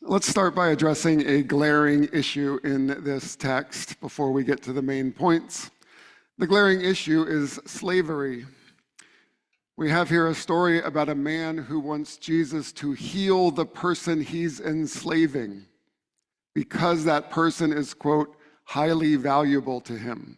Let's start by addressing a glaring issue in this text before we get to the main points. The glaring issue is slavery. We have here a story about a man who wants Jesus to heal the person he's enslaving because that person is, quote, highly valuable to him.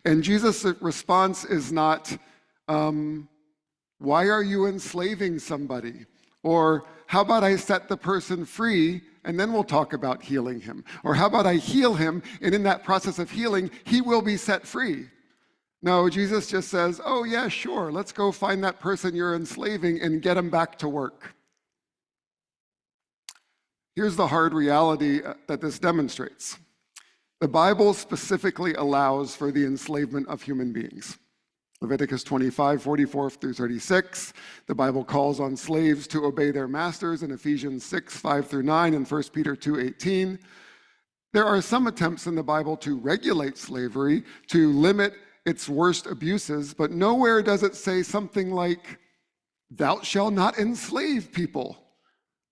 And Jesus' response is not, why are you enslaving somebody? Or how about I set the person free and then we'll talk about healing him? Or how about I heal him and in that process of healing, he will be set free? No, Jesus just says, oh yeah, sure, let's go find that person you're enslaving and get him back to work. Here's the hard reality that this demonstrates. The Bible specifically allows for the enslavement of human beings. Leviticus 25, 44 through 36. The Bible calls on slaves to obey their masters in Ephesians 6, 5 through 9, and 1 Peter 2, 18. There are some attempts in the Bible to regulate slavery, to limit its worst abuses, but nowhere does it say something like, thou shalt not enslave people,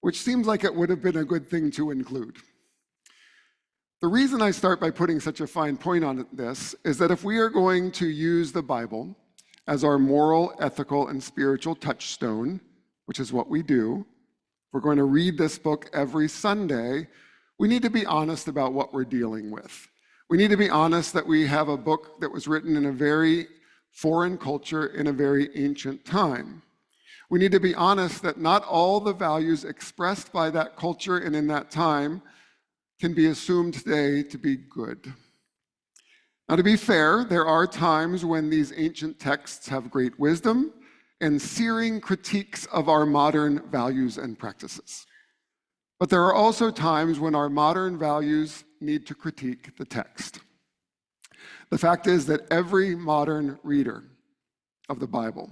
which seems like it would have been a good thing to include. The reason I start by putting such a fine point on this is that if we are going to use the Bible as our moral, ethical, and spiritual touchstone, which is what we do, we're going to read this book every Sunday, we need to be honest about what we're dealing with. We need to be honest that we have a book that was written in a very foreign culture in a very ancient time. We need to be honest that not all the values expressed by that culture and in that time can be assumed today to be good. Now, to be fair, there are times when these ancient texts have great wisdom and searing critiques of our modern values and practices. But there are also times when our modern values need to critique the text. The fact is that every modern reader of the Bible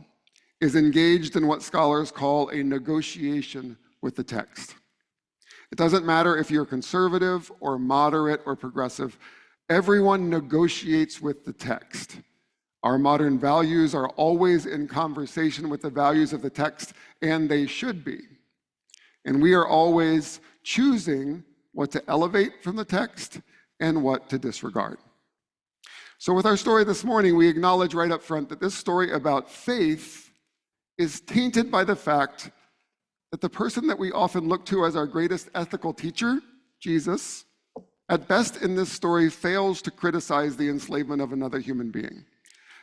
is engaged in what scholars call a negotiation with the text. It doesn't matter if you're conservative or moderate or progressive, everyone negotiates with the text. Our modern values are always in conversation with the values of the text, and they should be. And we are always choosing what to elevate from the text and what to disregard. So with our story this morning, we acknowledge right up front that this story about faith is tainted by the fact that the person that we often look to as our greatest ethical teacher, Jesus, at best in this story fails to criticize the enslavement of another human being.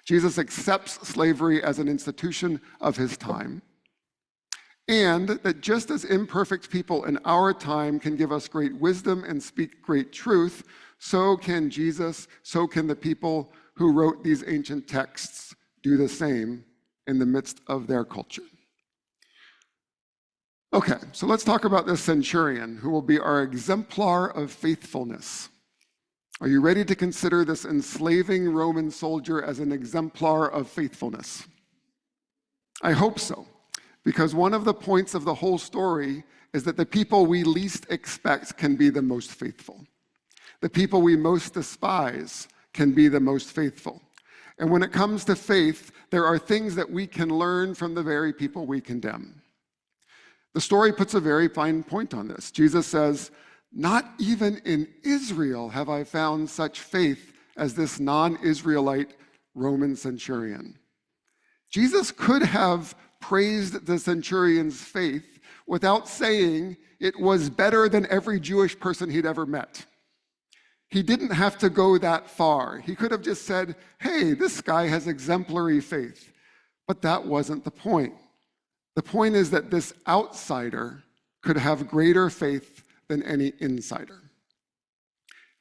Jesus accepts slavery as an institution of his time, and that just as imperfect people in our time can give us great wisdom and speak great truth, so can Jesus, so can the people who wrote these ancient texts do the same in the midst of their culture. Okay, so let's talk about this centurion who will be our exemplar of faithfulness. Are you ready to consider this enslaving Roman soldier as an exemplar of faithfulness? I hope so, because one of the points of the whole story is that the people we least expect can be the most faithful. The people we most despise can be the most faithful. And when it comes to faith, there are things that we can learn from the very people we condemn. The story puts a very fine point on this. Jesus says, not even in Israel have I found such faith as this non-Israelite Roman centurion. Jesus could have praised the centurion's faith without saying it was better than every Jewish person he'd ever met. He didn't have to go that far. He could have just said, hey, this guy has exemplary faith. But that wasn't the point. The point is that this outsider could have greater faith than any insider.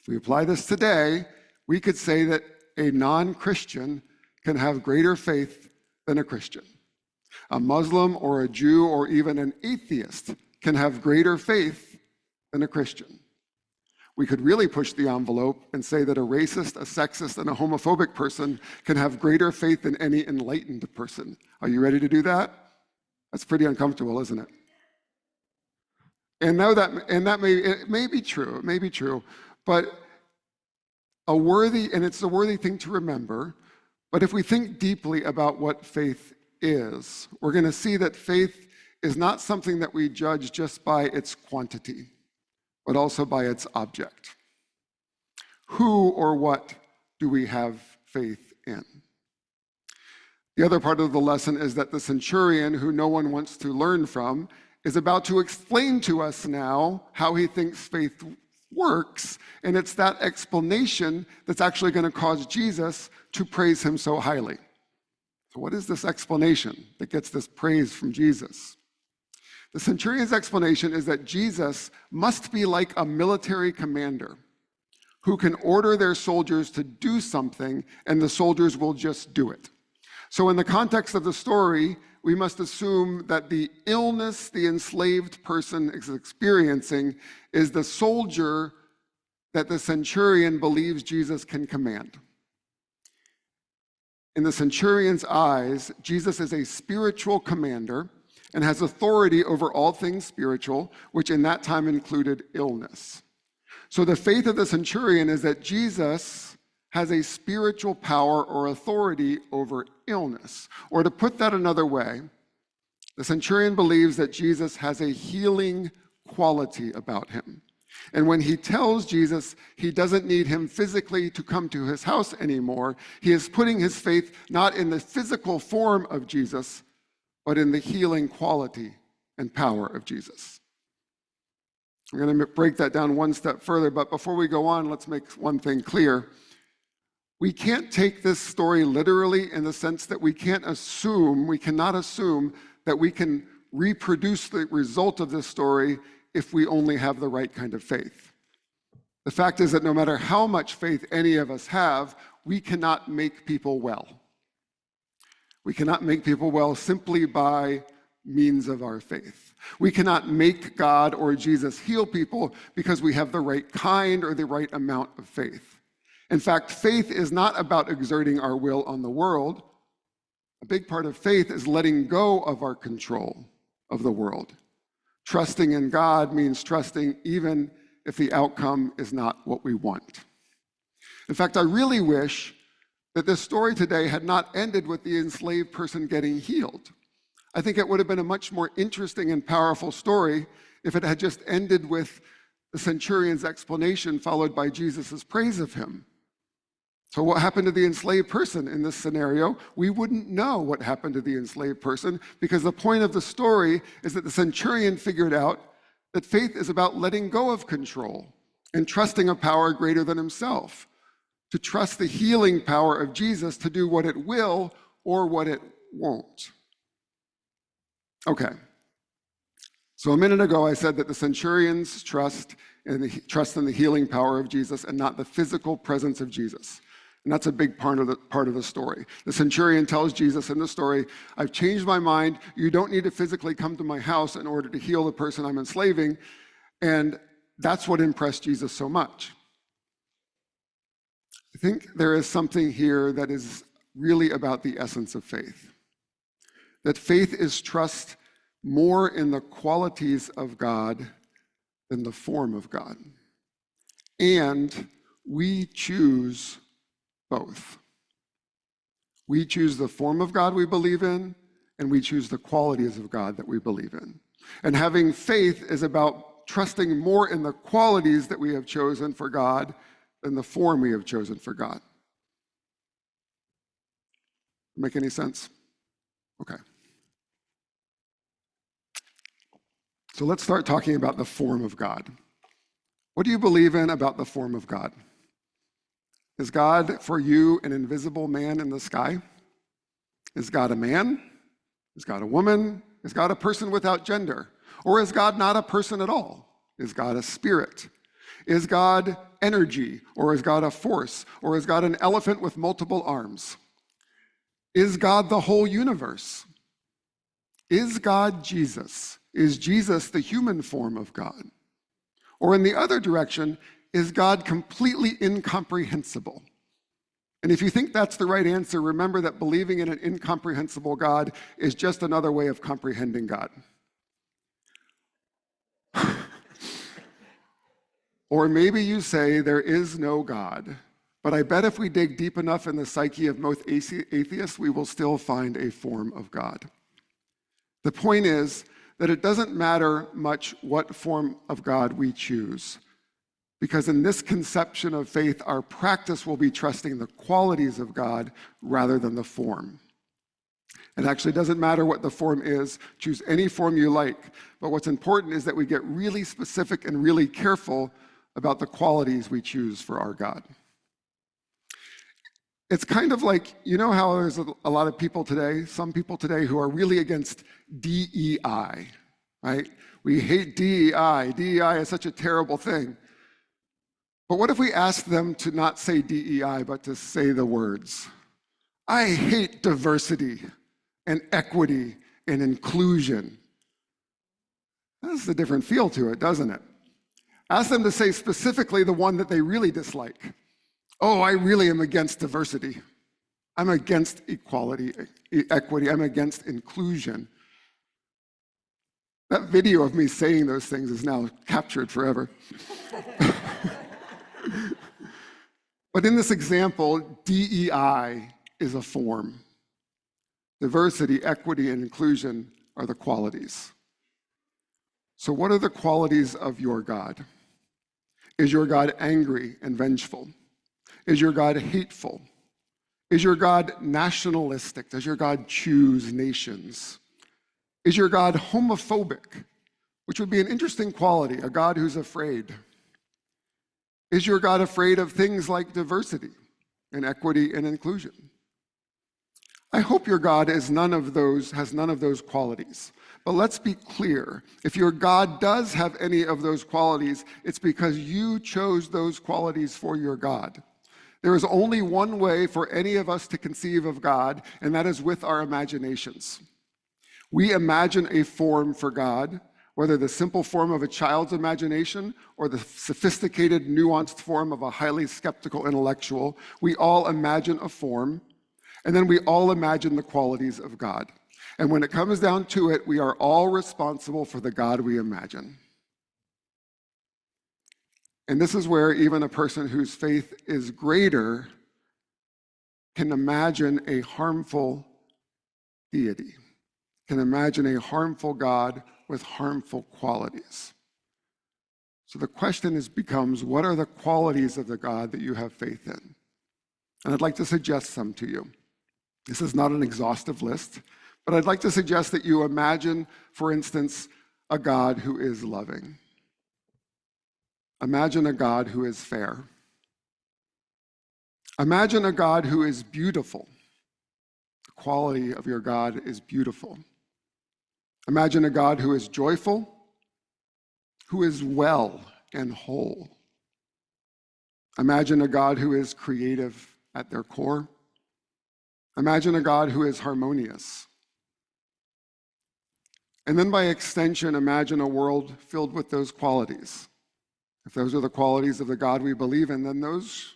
If we apply this today, we could say that a non-Christian can have greater faith than a Christian. A Muslim or a Jew or even an atheist can have greater faith than a Christian. We could really push the envelope and say that a racist, a sexist, and a homophobic person can have greater faith than any enlightened person. Are you ready to do that? That's pretty uncomfortable, isn't it? And it may be true, but it's a worthy thing to remember. But if we think deeply about what faith is, we're going to see that faith is not something that we judge just by its quantity. but also by its object. Who or what do we have faith in? The other part of the lesson is that the centurion, who no one wants to learn from, is about to explain to us now how he thinks faith works, and it's that explanation that's actually going to cause Jesus to praise him so highly. So what is this explanation that gets this praise from Jesus? The centurion's explanation is that Jesus must be like a military commander who can order their soldiers to do something, and the soldiers will just do it. So in the context of the story, we must assume that the illness the enslaved person is experiencing is the soldier that the centurion believes Jesus can command. In the centurion's eyes, Jesus is a spiritual commander and has authority over all things spiritual, which in that time included illness. So the faith of the centurion is that Jesus has a spiritual power or authority over illness. Or to put that another way, the centurion believes that Jesus has a healing quality about him. And when he tells Jesus he doesn't need him physically to come to his house anymore, he is putting his faith not in the physical form of Jesus, but in the healing quality and power of Jesus. I'm going to break that down one step further, but before we go on, let's make one thing clear. We can't take this story literally in the sense that we cannot assume that we can reproduce the result of this story if we only have the right kind of faith. The fact is that no matter how much faith any of us have, we cannot make people well. We cannot make people well simply by means of our faith. We cannot make God or Jesus heal people because we have the right kind or the right amount of faith. In fact, faith is not about exerting our will on the world. A big part of faith is letting go of our control of the world. Trusting in God means trusting even if the outcome is not what we want. In fact, I really wish that this story today had not ended with the enslaved person getting healed. I think it would have been a much more interesting and powerful story if it had just ended with the centurion's explanation followed by Jesus' praise of him. So what happened to the enslaved person in this scenario? We wouldn't know what happened to the enslaved person because the point of the story is that the centurion figured out that faith is about letting go of control and trusting a power greater than himself, to trust the healing power of Jesus to do what it will or what it won't. Okay. So a minute ago, I said that the centurion's trust in the healing power of Jesus and not the physical presence of Jesus. And that's a big part of the story. The centurion tells Jesus in the story, I've changed my mind. You don't need to physically come to my house in order to heal the person I'm enslaving. And that's what impressed Jesus so much. I think there is something here that is really about the essence of faith. That faith is trust more in the qualities of God than the form of God. And we choose both. We choose the form of God we believe in, and we choose the qualities of God that we believe in. And having faith is about trusting more in the qualities that we have chosen for God than the form we have chosen for God. Make any sense? Okay. So let's start talking about the form of God. What do you believe in about the form of God? Is God for you an invisible man in the sky? Is God a man? Is God a woman? Is God a person without gender? Or is God not a person at all? Is God a spirit? Is God energy? Or is God a force? Or is God an elephant with multiple arms? Is God the whole universe? Is God Jesus? Is Jesus the human form of God? Or in the other direction, is God completely incomprehensible? And if you think that's the right answer, remember that believing in an incomprehensible God is just another way of comprehending God. Or maybe you say there is no God, but I bet if we dig deep enough in the psyche of most atheists, we will still find a form of God. The point is that it doesn't matter much what form of God we choose, because in this conception of faith, our practice will be trusting the qualities of God rather than the form. It actually doesn't matter what the form is. Choose any form you like. But what's important is that we get really specific and really careful about the qualities we choose for our God. It's kind of like, you know how there's a lot of people today, some people today who are really against DEI, right? We hate DEI. DEI is such a terrible thing. But what if we asked them to not say DEI, but to say the words, I hate diversity and equity and inclusion? That's a different feel to it, doesn't it? Ask them to say specifically the one that they really dislike. Oh, I really am against diversity. I'm against equality, equity. I'm against inclusion. That video of me saying those things is now captured forever. But in this example, DEI is a form. Diversity, equity, and inclusion are the qualities. So what are the qualities of your God? Is your God angry and vengeful? Is your God hateful? Is your God nationalistic? Does your God choose nations? Is your God homophobic? Which would be an interesting quality, a God who's afraid. Is your God afraid of things like diversity and equity and inclusion? I hope your God has none of those qualities. But let's be clear. If your God does have any of those qualities, it's because you chose those qualities for your God. There is only one way for any of us to conceive of God, and that is with our imaginations. We imagine a form for God, whether the simple form of a child's imagination or the sophisticated, nuanced form of a highly skeptical intellectual. We all imagine a form, and then we all imagine the qualities of God. And when it comes down to it, we are all responsible for the God we imagine. And this is where even a person whose faith is greater can imagine a harmful deity, can imagine a harmful God with harmful qualities. So the question becomes, what are the qualities of the God that you have faith in? And I'd like to suggest some to you. This is not an exhaustive list, but I'd like to suggest that you imagine, for instance, a God who is loving. Imagine a God who is fair. Imagine a God who is beautiful. The quality of your God is beautiful. Imagine a God who is joyful, who is well and whole. Imagine a God who is creative at their core. Imagine a God who is harmonious. And then by extension, imagine a world filled with those qualities. If those are the qualities of the God we believe in, then those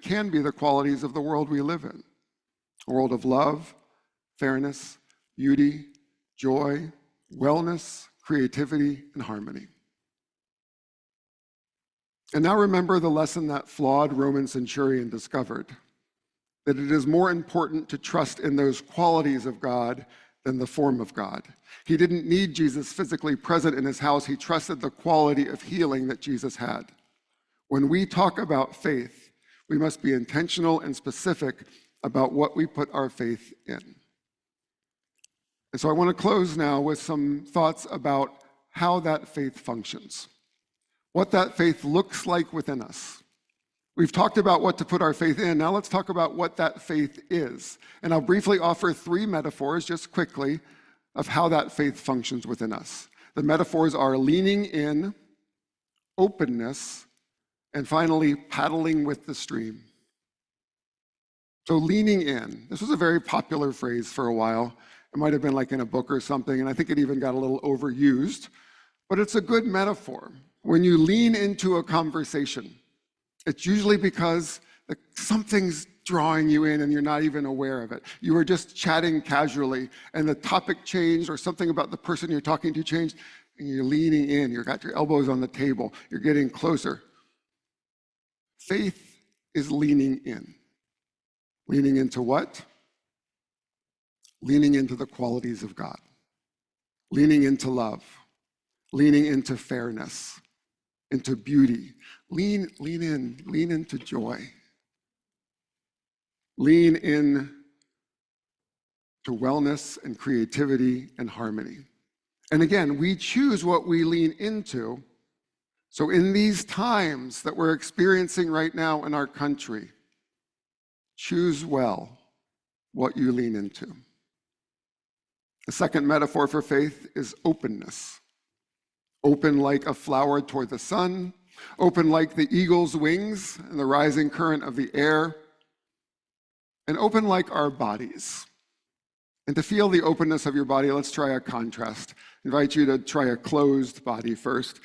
can be the qualities of the world we live in. A world of love, fairness, beauty, joy, wellness, creativity, and harmony. And now remember the lesson that flawed Roman centurion discovered, that it is more important to trust in those qualities of God than the form of God. He didn't need Jesus physically present in his house. He trusted the quality of healing that Jesus had. When we talk about faith, we must be intentional and specific about what we put our faith in. And so I want to close now with some thoughts about how that faith functions, what that faith looks like within us. We've talked about what to put our faith in. Now let's talk about what that faith is. And I'll briefly offer 3 metaphors, just quickly, of how that faith functions within us. The metaphors are leaning in, openness, and finally, paddling with the stream. So leaning in. This was a very popular phrase for a while. It might have been like in a book or something, and I think it even got a little overused. But it's a good metaphor. When you lean into a conversation, it's usually because something's drawing you in and you're not even aware of it. You were just chatting casually and the topic changed or something about the person you're talking to changed and you're leaning in, you've got your elbows on the table, you're getting closer. Faith is leaning in. Leaning into what? Leaning into the qualities of God. leaning into love, leaning into fairness, into beauty. Lean into joy. Lean in to wellness and creativity and harmony. And again, we choose what we lean into. So in these times that we're experiencing right now in our country, choose well what you lean into. The second metaphor for faith is openness. Open like a flower toward the sun, open like the eagle's wings and the rising current of the air, and open like our bodies. And to feel the openness of your body, let's try a contrast. I invite you to try a closed body first.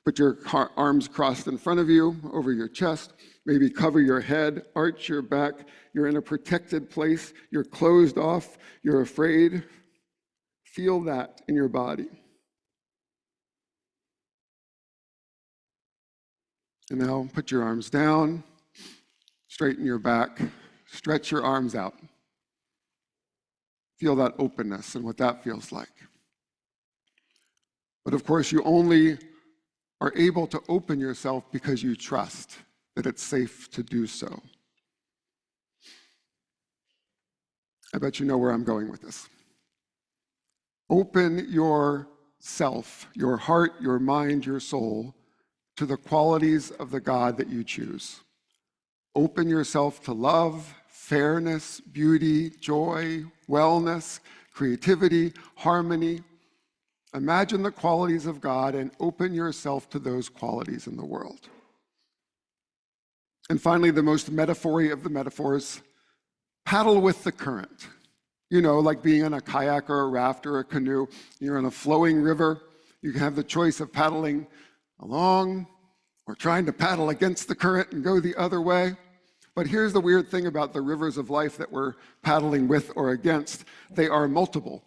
Put your arms crossed in front of you, over your chest. Maybe cover your head, arch your back. You're in a protected place. You're closed off. You're afraid. Feel that in your body. And now put your arms down, straighten your back, stretch your arms out. Feel that openness and what that feels like. But of course, you only are able to open yourself because you trust that it's safe to do so. I bet you know where I'm going with this. Open yourself, your heart, your mind, your soul, to the qualities of the God that you choose. Open yourself to love, fairness, beauty, joy, wellness, creativity, harmony. Imagine the qualities of God and open yourself to those qualities in the world. And finally, the most metaphor-y of the metaphors, paddle with the current. You know, like being on a kayak or a raft or a canoe. You're on a flowing river. You can have the choice of paddling along or trying to paddle against the current and go the other way. But here's the weird thing about the rivers of life that we're paddling with or against. They are multiple.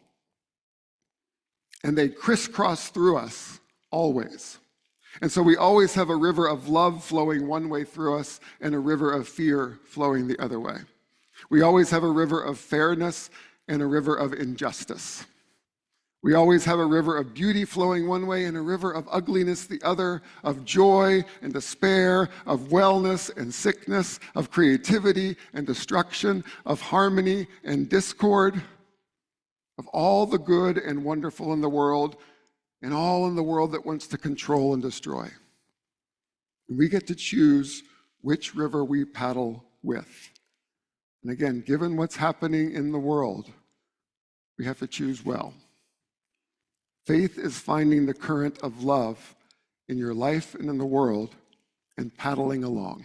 And they crisscross through us always. And so we always have a river of love flowing one way through us and a river of fear flowing the other way. We always have a river of fairness and a river of injustice. We always have a river of beauty flowing one way and a river of ugliness the other, of joy and despair, of wellness and sickness, of creativity and destruction, of harmony and discord, of all the good and wonderful in the world and all in the world that wants to control and destroy. And we get to choose which river we paddle with. And again, given what's happening in the world, we have to choose well. Faith is finding the current of love in your life and in the world and paddling along.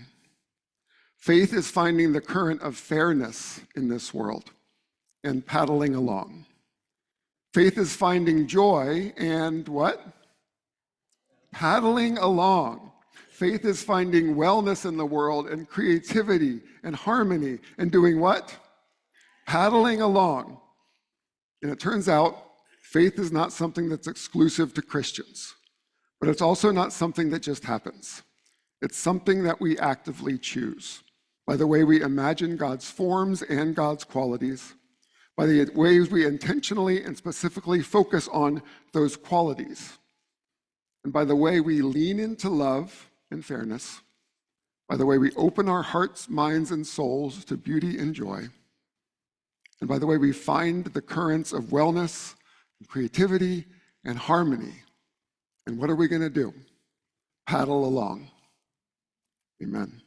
Faith is finding the current of fairness in this world and paddling along. Faith is finding joy and what? Paddling along. Faith is finding wellness in the world and creativity and harmony and doing what? Paddling along. And it turns out faith is not something that's exclusive to Christians, but it's also not something that just happens. It's something that we actively choose by the way we imagine God's forms and God's qualities, by the ways we intentionally and specifically focus on those qualities, and by the way we lean into love and fairness, by the way we open our hearts, minds, and souls to beauty and joy, and by the way we find the currents of wellness, and creativity, and harmony. And what are we going to do? Paddle along. Amen.